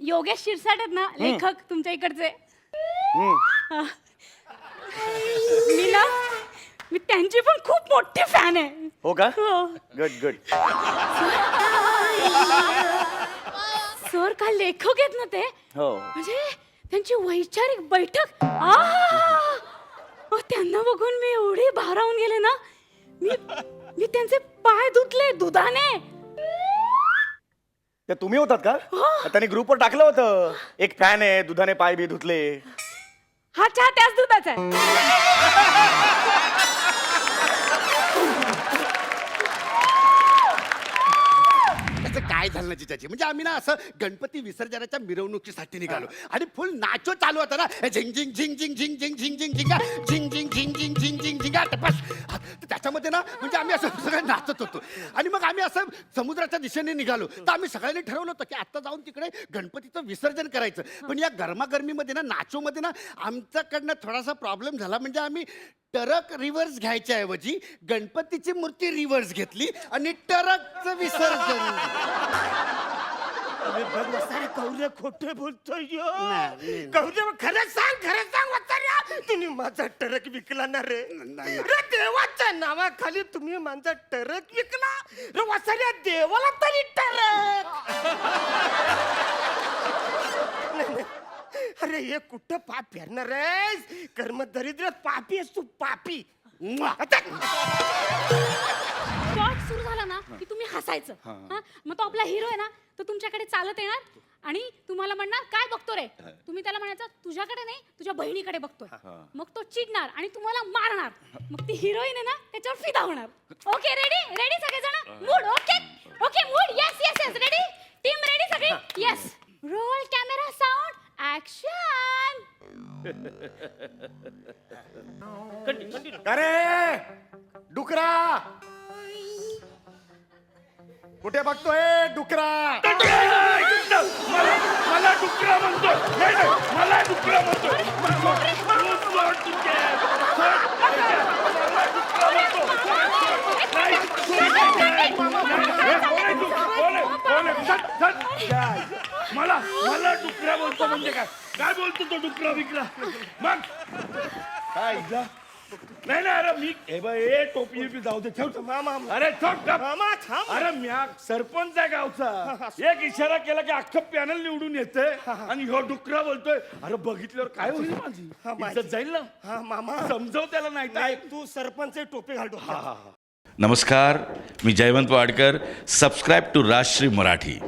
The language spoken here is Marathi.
योगेश शिरसाट आहेत ना लेखक तुमच्या इकडचे. हा. मी त्यांची पण खूप मोठी फॅन आहे. हो का? Good good. सर काय लेखक आहेत ना ते. हो. म्हणजे त्यांची वैचारिक बैठक त्यांना बघून मी एवढी भारावून गेले ना. मी त्यांचे पाय धुतले दुधाने. ते तुम्ही होतात का? त्यांनी ग्रुपवर टाकलं होतं एक फॅन आहे दुधाने पाय बी धुतले. हा चहा त्याच दुधाचा आहे. काय झालं ना जिजाजी, म्हणजे आम्ही ना असं गणपती विसर्जनाच्या मिरवणुकीसाठी निघालो आणि फुल नाचो चालू होता ना. झिंग झिंग झिंग झिंग झिंग झिंग झिंग झिंग झिंगा झिंग झिंग झिंग झिंग झिंग झिंग झिंगा टपास. त्याच्यामध्ये ना म्हणजे आम्ही असं सगळं नाचत होतो आणि मग आम्ही असं समुद्राच्या दिशेने निघालो. तर आम्ही सगळ्यांनी ठरवलं होतं की आता जाऊन तिकडे गणपतीचं विसर्जन करायचं. पण या गरमागरमीमध्ये ना नाचोमध्ये ना आमच्याकडनं थोडासा प्रॉब्लेम झाला. म्हणजे आम्ही टरक रिव्हर्स घ्यायच्या ऐवजी गणपतीची मूर्ती रिव्हर्स घेतली आणि टरकचं विसर्जन. गौऱ्या खोटे बोलतोय. गौऱ्या खरंच सांग वत्सर्या, तुम्ही माझा टरक विकला ना रे? रे देवाच्या नावाखाली तुम्ही माझा टरक विकला रे वत्सर्या. देवाला तरी टरक. अरे हे कुठं पाप फेरणार आहेस? कर्म दरिद्र पापी आहेस तू, पापी. शॉट सुरू झाला ना की तुम्ही हसायचं. मग तो आपला हिरो आहे ना तो तुमच्याकडे चालत येणार आणि तुम्हाला म्हणणार काय बघतो रे. तुम्ही त्याला म्हणायचं तुझ्याकडे नाही तुझ्या बहिणीकडे बघतोय. मग तो चिडणार आणि तुम्हाला मारणार. मग ती हिरोईन आहे ना त्याच्यावर फिदा होणार. ओके रेडी रेडी सगळेजण mood. Okay okay mood. Yes yes yes ready team ready सगळी. Yes roll camera sound action. अरे डुकरा कुठे बघतोय डुकरा? मला डुकरा म्हणतो. मला डुकरा म्हणतो. मला मला डुकरा बोलतो म्हणजे काय? काय बोलतो तो डुकरा विकला? मग काय नाही ना. अरे मी हे टोपी जाऊ दे. ठेव मामा. अरे ठेव. मामा थांब. अरे म्या सरपंच आहे गावचा. एक इशारा केला की अख्खं पॅनल निवडून येते आणि ह्यो डुकरा बोलतोय. अरे बघितल्यावर काय होईल माझी इज्जत जाईल ना. हा मामा समजव त्याला. नाही नाही तू सरपंच टोपी घालतो. नमस्कार, मी जयवंत वाडकर. Subscribe to Rajshri Marathi.